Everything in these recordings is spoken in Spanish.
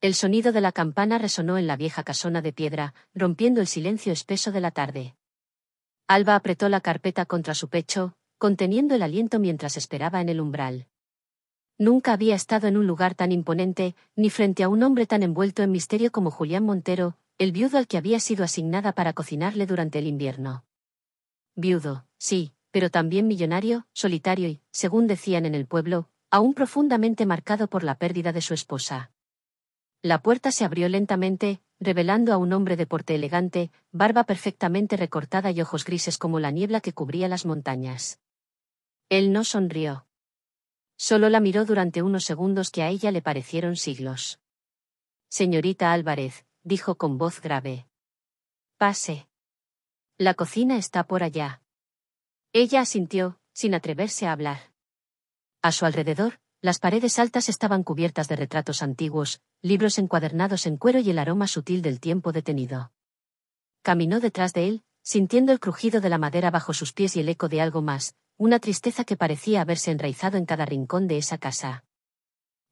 El sonido de la campana resonó en la vieja casona de piedra, rompiendo el silencio espeso de la tarde. Alba apretó la carpeta contra su pecho, conteniendo el aliento mientras esperaba en el umbral. Nunca había estado en un lugar tan imponente, ni frente a un hombre tan envuelto en misterio como Julián Montero, el viudo al que había sido asignada para cocinarle durante el invierno. Viudo, sí, pero también millonario, solitario y, según decían en el pueblo, aún profundamente marcado por la pérdida de su esposa. La puerta se abrió lentamente, revelando a un hombre de porte elegante, barba perfectamente recortada y ojos grises como la niebla que cubría las montañas. Él no sonrió. Solo la miró durante unos segundos que a ella le parecieron siglos. Señorita Álvarez, dijo con voz grave. Pase. La cocina está por allá. Ella asintió, sin atreverse a hablar. A su alrededor, las paredes altas estaban cubiertas de retratos antiguos, libros encuadernados en cuero y el aroma sutil del tiempo detenido. Caminó detrás de él, sintiendo el crujido de la madera bajo sus pies y el eco de algo más, una tristeza que parecía haberse enraizado en cada rincón de esa casa.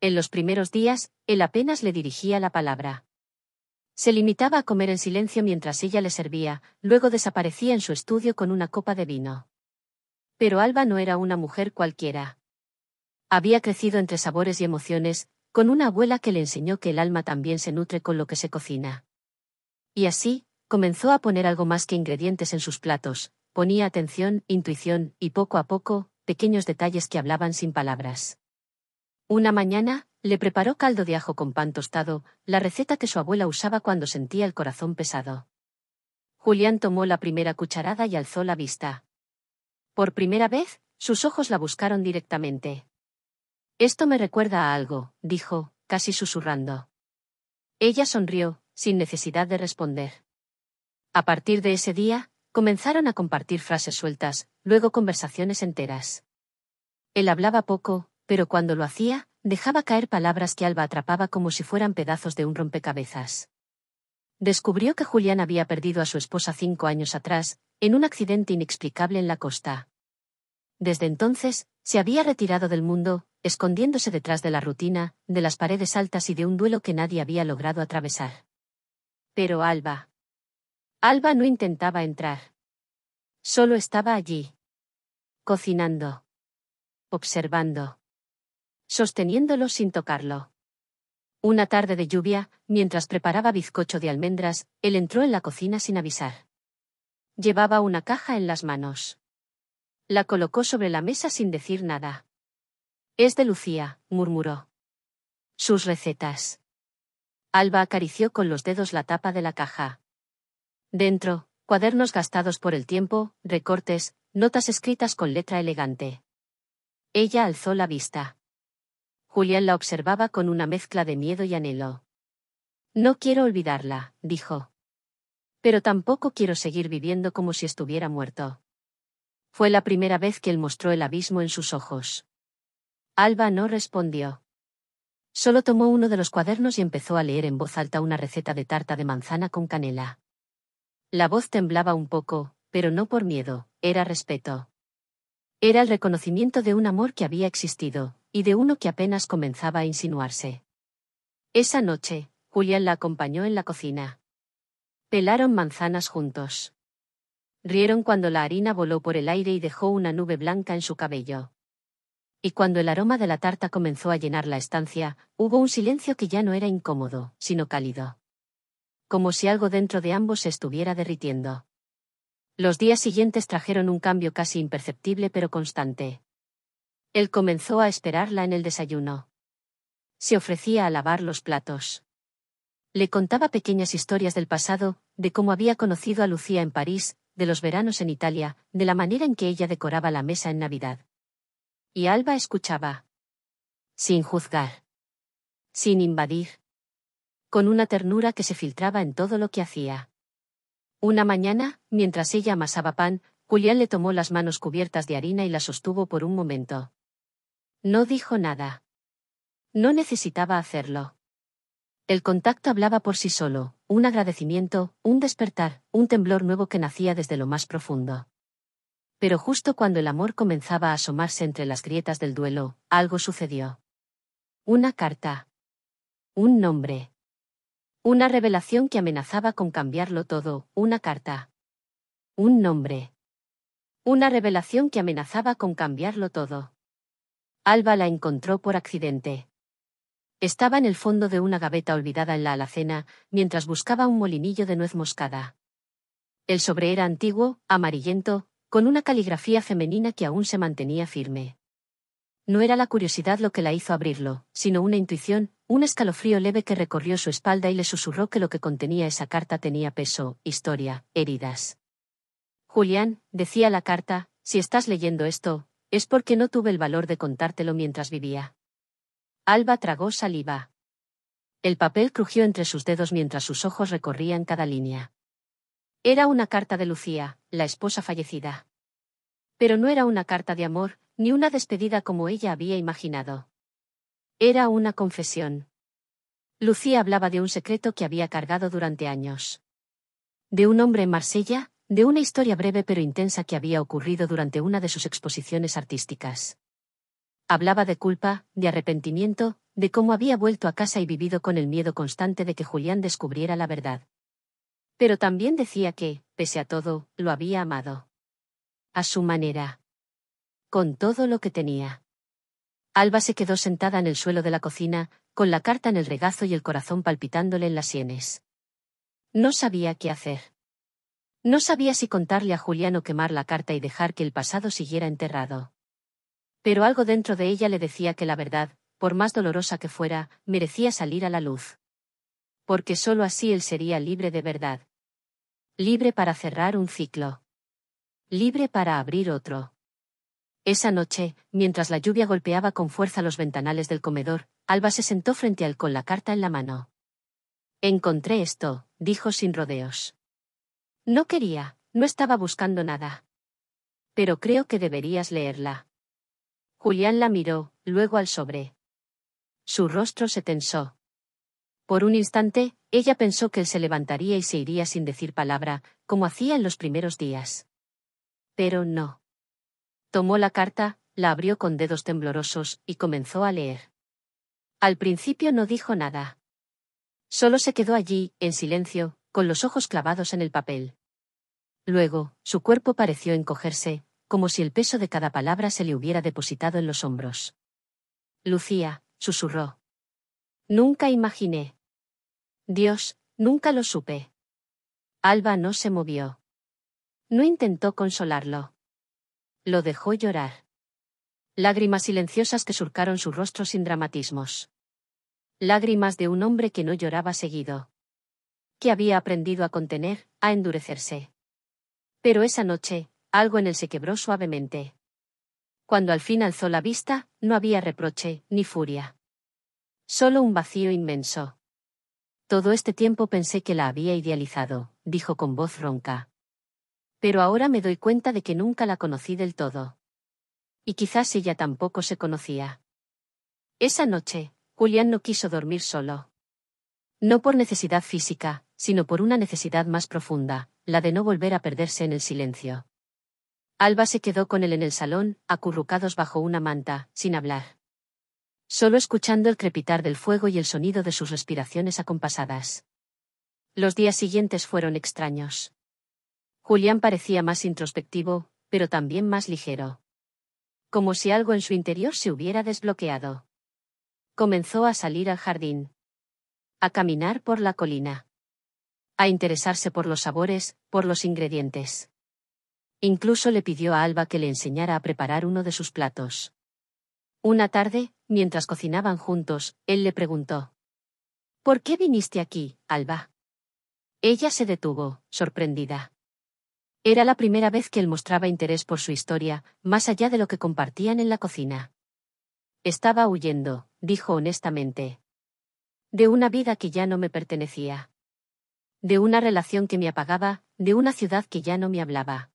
En los primeros días, él apenas le dirigía la palabra. Se limitaba a comer en silencio mientras ella le servía, luego desaparecía en su estudio con una copa de vino. Pero Alba no era una mujer cualquiera. Había crecido entre sabores y emociones, con una abuela que le enseñó que el alma también se nutre con lo que se cocina. Y así, comenzó a poner algo más que ingredientes en sus platos, ponía atención, intuición, y poco a poco, pequeños detalles que hablaban sin palabras. Una mañana, le preparó caldo de ajo con pan tostado, la receta que su abuela usaba cuando sentía el corazón pesado. Julián tomó la primera cucharada y alzó la vista. Por primera vez, sus ojos la buscaron directamente. Esto me recuerda a algo, dijo, casi susurrando. Ella sonrió, sin necesidad de responder. A partir de ese día, comenzaron a compartir frases sueltas, luego conversaciones enteras. Él hablaba poco, pero cuando lo hacía, dejaba caer palabras que Alba atrapaba como si fueran pedazos de un rompecabezas. Descubrió que Julián había perdido a su esposa 5 años atrás, en un accidente inexplicable en la costa. Desde entonces, se había retirado del mundo, escondiéndose detrás de la rutina, de las paredes altas y de un duelo que nadie había logrado atravesar. Pero Alba no intentaba entrar. Solo estaba allí. Cocinando. Observando. Sosteniéndolo sin tocarlo. Una tarde de lluvia, mientras preparaba bizcocho de almendras, él entró en la cocina sin avisar. Llevaba una caja en las manos. La colocó sobre la mesa sin decir nada. Es de Lucía, murmuró. Sus recetas. Alba acarició con los dedos la tapa de la caja. Dentro, cuadernos gastados por el tiempo, recortes, notas escritas con letra elegante. Ella alzó la vista. Julián la observaba con una mezcla de miedo y anhelo. No quiero olvidarla, dijo. Pero tampoco quiero seguir viviendo como si estuviera muerto. Fue la primera vez que él mostró el abismo en sus ojos. Alba no respondió. Solo tomó uno de los cuadernos y empezó a leer en voz alta una receta de tarta de manzana con canela. La voz temblaba un poco, pero no por miedo, era respeto. Era el reconocimiento de un amor que había existido, y de uno que apenas comenzaba a insinuarse. Esa noche, Julián la acompañó en la cocina. Pelaron manzanas juntos. Rieron cuando la harina voló por el aire y dejó una nube blanca en su cabello. Y cuando el aroma de la tarta comenzó a llenar la estancia, hubo un silencio que ya no era incómodo, sino cálido. Como si algo dentro de ambos se estuviera derritiendo. Los días siguientes trajeron un cambio casi imperceptible pero constante. Él comenzó a esperarla en el desayuno. Se ofrecía a lavar los platos. Le contaba pequeñas historias del pasado, de cómo había conocido a Lucía en París, de los veranos en Italia, de la manera en que ella decoraba la mesa en Navidad. Y Alba escuchaba. Sin juzgar. Sin invadir. Con una ternura que se filtraba en todo lo que hacía. Una mañana, mientras ella amasaba pan, Julián le tomó las manos cubiertas de harina y las sostuvo por un momento. No dijo nada. No necesitaba hacerlo. El contacto hablaba por sí solo, un agradecimiento, un despertar, un temblor nuevo que nacía desde lo más profundo. Pero justo cuando el amor comenzaba a asomarse entre las grietas del duelo, algo sucedió. Una carta. Un nombre. Una revelación que amenazaba con cambiarlo todo, una carta. Un nombre. Una revelación que amenazaba con cambiarlo todo. Alba la encontró por accidente. Estaba en el fondo de una gaveta olvidada en la alacena, mientras buscaba un molinillo de nuez moscada. El sobre era antiguo, amarillento, con una caligrafía femenina que aún se mantenía firme. No era la curiosidad lo que la hizo abrirlo, sino una intuición, un escalofrío leve que recorrió su espalda y le susurró que lo que contenía esa carta tenía peso, historia, heridas. Julián, decía la carta, si estás leyendo esto, es porque no tuve el valor de contártelo mientras vivía. Alba tragó saliva. El papel crujió entre sus dedos mientras sus ojos recorrían cada línea. Era una carta de Lucía, la esposa fallecida. Pero no era una carta de amor, ni una despedida como ella había imaginado. Era una confesión. Lucía hablaba de un secreto que había cargado durante años. De un hombre en Marsella, de una historia breve pero intensa que había ocurrido durante una de sus exposiciones artísticas. Hablaba de culpa, de arrepentimiento, de cómo había vuelto a casa y vivido con el miedo constante de que Julián descubriera la verdad. Pero también decía que, pese a todo, lo había amado. A su manera. Con todo lo que tenía. Alba se quedó sentada en el suelo de la cocina, con la carta en el regazo y el corazón palpitándole en las sienes. No sabía qué hacer. No sabía si contarle a Julián o quemar la carta y dejar que el pasado siguiera enterrado. Pero algo dentro de ella le decía que la verdad, por más dolorosa que fuera, merecía salir a la luz. Porque sólo así él sería libre de verdad. Libre para cerrar un ciclo. Libre para abrir otro. Esa noche, mientras la lluvia golpeaba con fuerza los ventanales del comedor, Alba se sentó frente a él con la carta en la mano. Encontré esto, dijo sin rodeos. No quería, no estaba buscando nada. Pero creo que deberías leerla. Julián la miró, luego al sobre. Su rostro se tensó. Por un instante, ella pensó que él se levantaría y se iría sin decir palabra, como hacía en los primeros días. Pero no. Tomó la carta, la abrió con dedos temblorosos, y comenzó a leer. Al principio no dijo nada. Solo se quedó allí, en silencio, con los ojos clavados en el papel. Luego, su cuerpo pareció encogerse, como si el peso de cada palabra se le hubiera depositado en los hombros. Lucía, susurró. Nunca imaginé. Dios, nunca lo supe. Alba no se movió. No intentó consolarlo. Lo dejó llorar. Lágrimas silenciosas que surcaron su rostro sin dramatismos. Lágrimas de un hombre que no lloraba seguido. Que había aprendido a contener, a endurecerse. Pero esa noche, algo en él se quebró suavemente. Cuando al fin alzó la vista, no había reproche, ni furia. Solo un vacío inmenso. Todo este tiempo pensé que la había idealizado, dijo con voz ronca. Pero ahora me doy cuenta de que nunca la conocí del todo. Y quizás ella tampoco se conocía. Esa noche, Julián no quiso dormir solo. No por necesidad física, sino por una necesidad más profunda, la de no volver a perderse en el silencio. Alba se quedó con él en el salón, acurrucados bajo una manta, sin hablar. Solo escuchando el crepitar del fuego y el sonido de sus respiraciones acompasadas. Los días siguientes fueron extraños. Julián parecía más introspectivo, pero también más ligero. Como si algo en su interior se hubiera desbloqueado. Comenzó a salir al jardín. A caminar por la colina. A interesarse por los sabores, por los ingredientes. Incluso le pidió a Alba que le enseñara a preparar uno de sus platos. Una tarde, mientras cocinaban juntos, él le preguntó. ¿Por qué viniste aquí, Alba? Ella se detuvo, sorprendida. Era la primera vez que él mostraba interés por su historia, más allá de lo que compartían en la cocina. Estaba huyendo, dijo honestamente. De una vida que ya no me pertenecía. De una relación que me apagaba, de una ciudad que ya no me hablaba.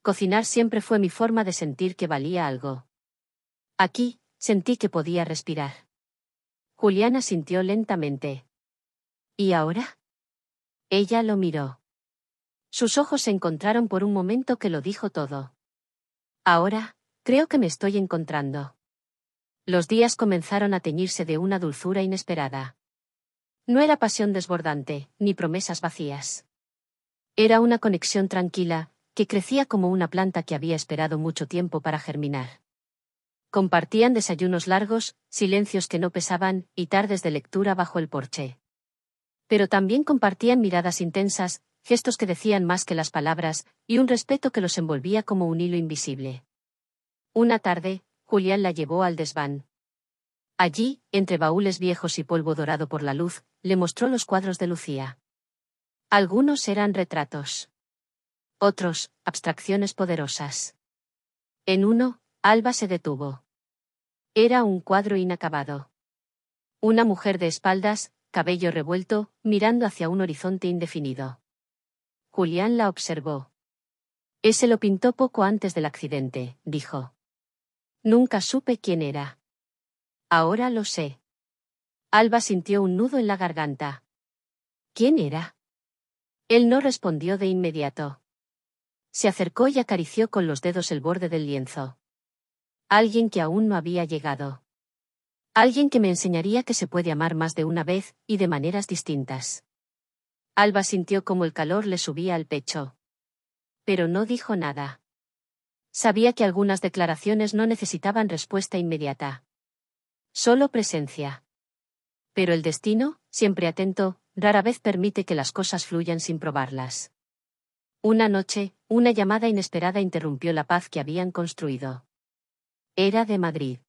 Cocinar siempre fue mi forma de sentir que valía algo. Aquí, sentí que podía respirar. Juliana sintió lentamente. ¿Y ahora? Ella lo miró. Sus ojos se encontraron por un momento que lo dijo todo. Ahora, creo que me estoy encontrando. Los días comenzaron a teñirse de una dulzura inesperada. No era pasión desbordante, ni promesas vacías. Era una conexión tranquila, que crecía como una planta que había esperado mucho tiempo para germinar. Compartían desayunos largos, silencios que no pesaban, y tardes de lectura bajo el porche. Pero también compartían miradas intensas, gestos que decían más que las palabras, y un respeto que los envolvía como un hilo invisible. Una tarde, Julián la llevó al desván. Allí, entre baúles viejos y polvo dorado por la luz, le mostró los cuadros de Lucía. Algunos eran retratos. Otros, abstracciones poderosas. En uno, Alba se detuvo. Era un cuadro inacabado. Una mujer de espaldas, cabello revuelto, mirando hacia un horizonte indefinido. Julián la observó. Ese lo pintó poco antes del accidente, dijo. Nunca supe quién era. Ahora lo sé. Alba sintió un nudo en la garganta. ¿Quién era? Él no respondió de inmediato. Se acercó y acarició con los dedos el borde del lienzo. Alguien que aún no había llegado. Alguien que me enseñaría que se puede amar más de una vez, y de maneras distintas. Alba sintió como el calor le subía al pecho. Pero no dijo nada. Sabía que algunas declaraciones no necesitaban respuesta inmediata. Solo presencia. Pero el destino, siempre atento, rara vez permite que las cosas fluyan sin probarlas. Una noche, una llamada inesperada interrumpió la paz que habían construido. Era de Madrid.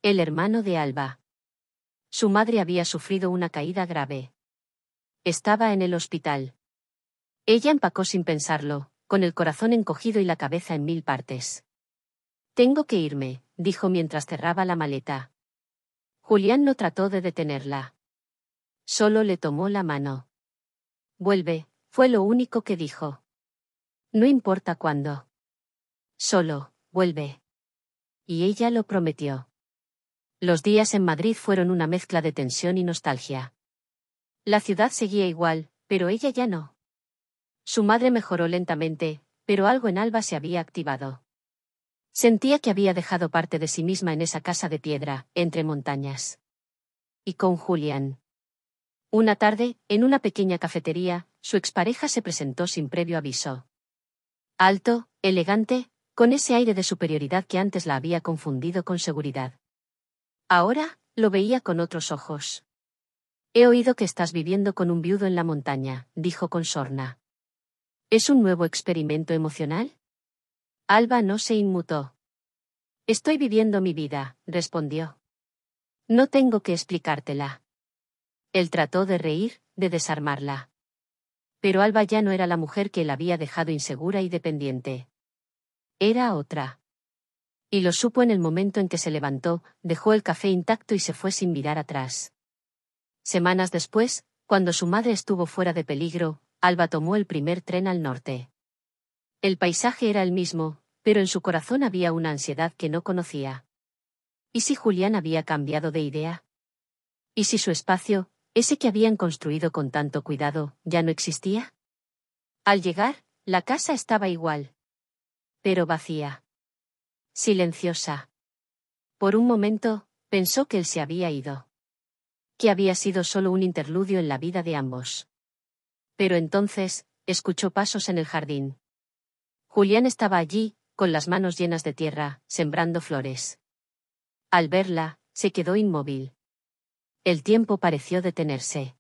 El hermano de Alba. Su madre había sufrido una caída grave. Estaba en el hospital. Ella empacó sin pensarlo, con el corazón encogido y la cabeza en mil partes. Tengo que irme, dijo mientras cerraba la maleta. Julián no trató de detenerla. Solo le tomó la mano. Vuelve, fue lo único que dijo. No importa cuándo. Solo, vuelve. Y ella lo prometió. Los días en Madrid fueron una mezcla de tensión y nostalgia. La ciudad seguía igual, pero ella ya no. Su madre mejoró lentamente, pero algo en Alba se había activado. Sentía que había dejado parte de sí misma en esa casa de piedra, entre montañas. Y con Julián. Una tarde, en una pequeña cafetería, su expareja se presentó sin previo aviso. Alto, elegante, con ese aire de superioridad que antes la había confundido con seguridad. Ahora, lo veía con otros ojos. He oído que estás viviendo con un viudo en la montaña, dijo con sorna. ¿Es un nuevo experimento emocional? Alba no se inmutó. Estoy viviendo mi vida, respondió. No tengo que explicártela. Él trató de reír, de desarmarla. Pero Alba ya no era la mujer que él había dejado insegura y dependiente. Era otra. Y lo supo en el momento en que se levantó, dejó el café intacto y se fue sin mirar atrás. Semanas después, cuando su madre estuvo fuera de peligro, Alba tomó el primer tren al norte. El paisaje era el mismo, pero en su corazón había una ansiedad que no conocía. ¿Y si Julián había cambiado de idea? ¿Y si su espacio, ese que habían construido con tanto cuidado, ya no existía? Al llegar, la casa estaba igual. Pero vacía. Silenciosa. Por un momento, pensó que él se había ido. Que había sido solo un interludio en la vida de ambos. Pero entonces, escuchó pasos en el jardín. Julián estaba allí, con las manos llenas de tierra, sembrando flores. Al verla, se quedó inmóvil. El tiempo pareció detenerse.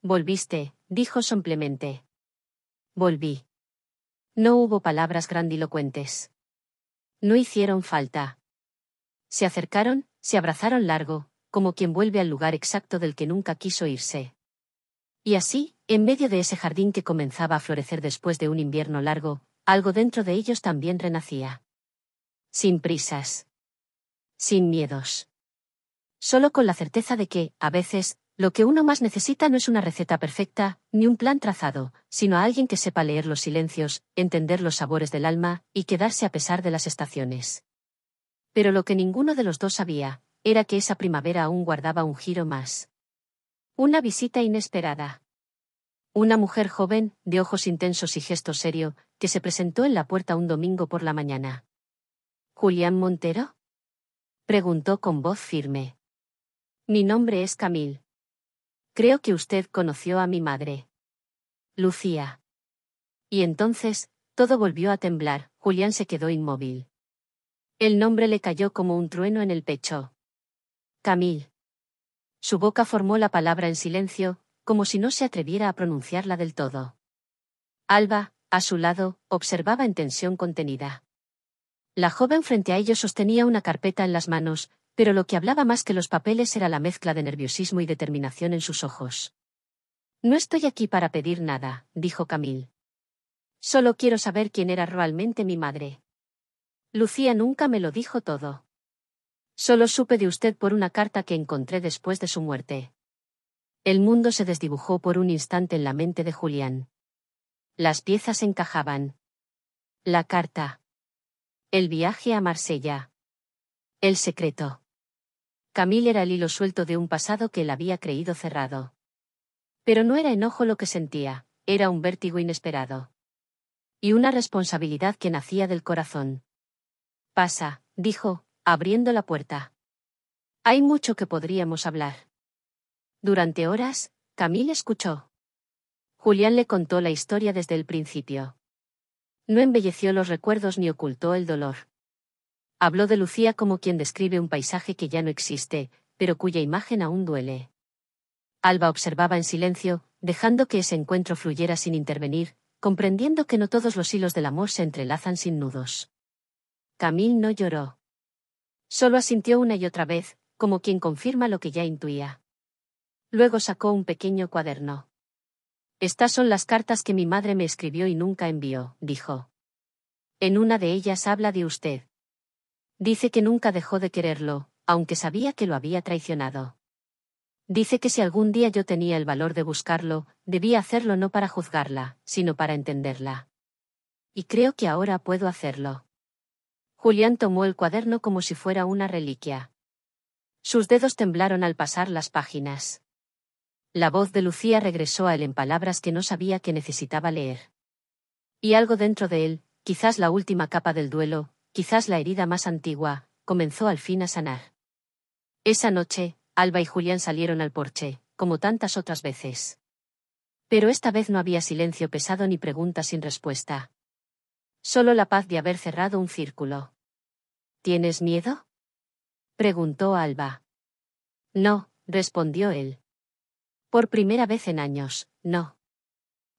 Volviste, dijo somplemente. Volví. No hubo palabras grandilocuentes. No hicieron falta. Se acercaron, se abrazaron largo, como quien vuelve al lugar exacto del que nunca quiso irse. Y así, en medio de ese jardín que comenzaba a florecer después de un invierno largo, algo dentro de ellos también renacía. Sin prisas. Sin miedos. Solo con la certeza de que, a veces, lo que uno más necesita no es una receta perfecta, ni un plan trazado, sino a alguien que sepa leer los silencios, entender los sabores del alma, y quedarse a pesar de las estaciones. Pero lo que ninguno de los dos sabía, era que esa primavera aún guardaba un giro más. Una visita inesperada. Una mujer joven, de ojos intensos y gesto serio, que se presentó en la puerta un domingo por la mañana. ¿Julián Montero? Preguntó con voz firme. Mi nombre es Camille. Creo que usted conoció a mi madre. Lucía. Y entonces, todo volvió a temblar. Julián se quedó inmóvil. El nombre le cayó como un trueno en el pecho. Camille. Su boca formó la palabra en silencio, como si no se atreviera a pronunciarla del todo. Alba, a su lado, observaba en tensión contenida. La joven frente a ellos sostenía una carpeta en las manos, pero lo que hablaba más que los papeles era la mezcla de nerviosismo y determinación en sus ojos. No estoy aquí para pedir nada, dijo Camille. Solo quiero saber quién era realmente mi madre. Lucía nunca me lo dijo todo. Solo supe de usted por una carta que encontré después de su muerte. El mundo se desdibujó por un instante en la mente de Julián. Las piezas encajaban. La carta. El viaje a Marsella. El secreto. Camille era el hilo suelto de un pasado que él había creído cerrado. Pero no era enojo lo que sentía, era un vértigo inesperado. Y una responsabilidad que nacía del corazón. Pasa, dijo, abriendo la puerta. Hay mucho que podríamos hablar. Durante horas, Camille escuchó. Julián le contó la historia desde el principio. No embelleció los recuerdos ni ocultó el dolor. Habló de Lucía como quien describe un paisaje que ya no existe, pero cuya imagen aún duele. Alba observaba en silencio, dejando que ese encuentro fluyera sin intervenir, comprendiendo que no todos los hilos del amor se entrelazan sin nudos. Camille no lloró. Solo asintió una y otra vez, como quien confirma lo que ya intuía. Luego sacó un pequeño cuaderno. Estas son las cartas que mi madre me escribió y nunca envió, dijo. En una de ellas habla de usted. Dice que nunca dejó de quererlo, aunque sabía que lo había traicionado. Dice que si algún día yo tenía el valor de buscarlo, debía hacerlo no para juzgarla, sino para entenderla. Y creo que ahora puedo hacerlo. Julián tomó el cuaderno como si fuera una reliquia. Sus dedos temblaron al pasar las páginas. La voz de Lucía regresó a él en palabras que no sabía que necesitaba leer. Y algo dentro de él, quizás la última capa del duelo, quizás la herida más antigua, comenzó al fin a sanar. Esa noche, Alba y Julián salieron al porche, como tantas otras veces. Pero esta vez no había silencio pesado ni preguntas sin respuesta. Solo la paz de haber cerrado un círculo. ¿Tienes miedo?, preguntó Alba. No, respondió él. Por primera vez en años, no.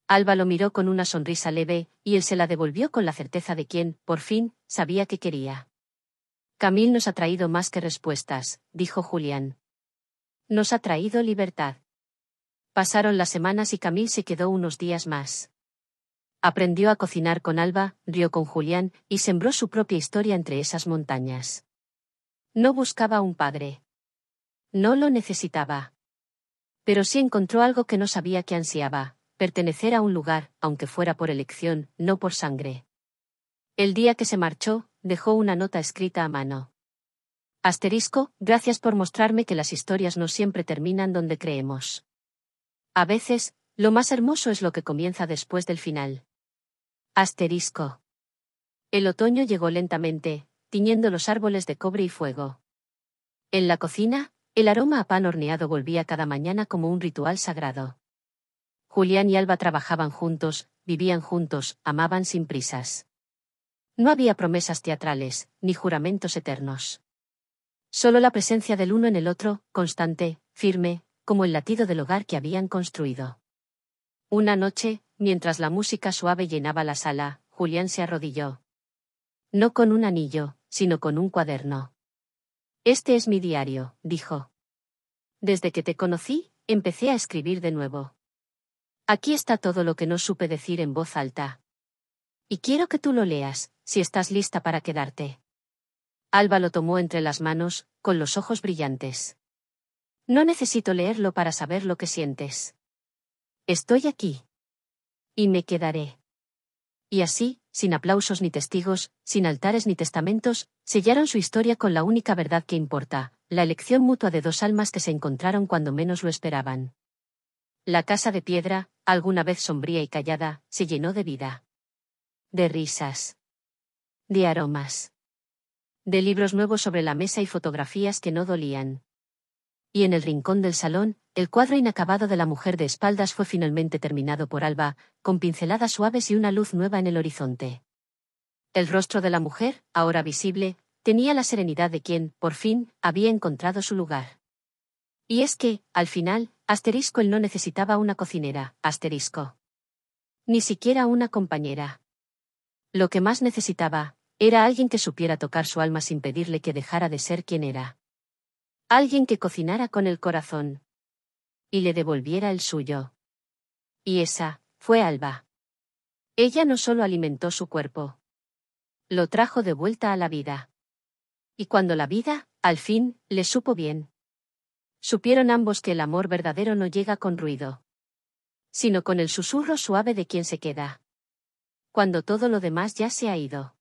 Alba lo miró con una sonrisa leve, y él se la devolvió con la certeza de quien, por fin, sabía que quería. Camille nos ha traído más que respuestas, dijo Julián. Nos ha traído libertad. Pasaron las semanas y Camille se quedó unos días más. Aprendió a cocinar con Alba, rió con Julián, y sembró su propia historia entre esas montañas. No buscaba un padre. No lo necesitaba. Pero sí encontró algo que no sabía que ansiaba, pertenecer a un lugar, aunque fuera por elección, no por sangre. El día que se marchó, dejó una nota escrita a mano. Asterisco, gracias por mostrarme que las historias no siempre terminan donde creemos. A veces, lo más hermoso es lo que comienza después del final. Asterisco. El otoño llegó lentamente, tiñendo los árboles de cobre y fuego. En la cocina, el aroma a pan horneado volvía cada mañana como un ritual sagrado. Julián y Alba trabajaban juntos, vivían juntos, amaban sin prisas. No había promesas teatrales, ni juramentos eternos. Solo la presencia del uno en el otro, constante, firme, como el latido del hogar que habían construido. Una noche, mientras la música suave llenaba la sala, Julián se arrodilló. No con un anillo, sino con un cuaderno. Este es mi diario, dijo. Desde que te conocí, empecé a escribir de nuevo. Aquí está todo lo que no supe decir en voz alta. Y quiero que tú lo leas, si estás lista para quedarte. Alba lo tomó entre las manos, con los ojos brillantes. No necesito leerlo para saber lo que sientes. Estoy aquí. Y me quedaré. Y así, sin aplausos ni testigos, sin altares ni testamentos, sellaron su historia con la única verdad que importa, la elección mutua de dos almas que se encontraron cuando menos lo esperaban. La casa de piedra, alguna vez sombría y callada, se llenó de vida. De risas. De aromas. De libros nuevos sobre la mesa y fotografías que no dolían. Y en el rincón del salón, el cuadro inacabado de la mujer de espaldas fue finalmente terminado por Alba, con pinceladas suaves y una luz nueva en el horizonte. El rostro de la mujer, ahora visible, tenía la serenidad de quien, por fin, había encontrado su lugar. Y es que, al final, él no necesitaba una cocinera, ni siquiera una compañera. Lo que más necesitaba, era alguien que supiera tocar su alma sin pedirle que dejara de ser quien era. Alguien que cocinara con el corazón. Y le devolviera el suyo. Y esa, fue Alba. Ella no solo alimentó su cuerpo. Lo trajo de vuelta a la vida. Y cuando la vida, al fin, le supo bien. Supieron ambos que el amor verdadero no llega con ruido, sino con el susurro suave de quien se queda. Cuando todo lo demás ya se ha ido.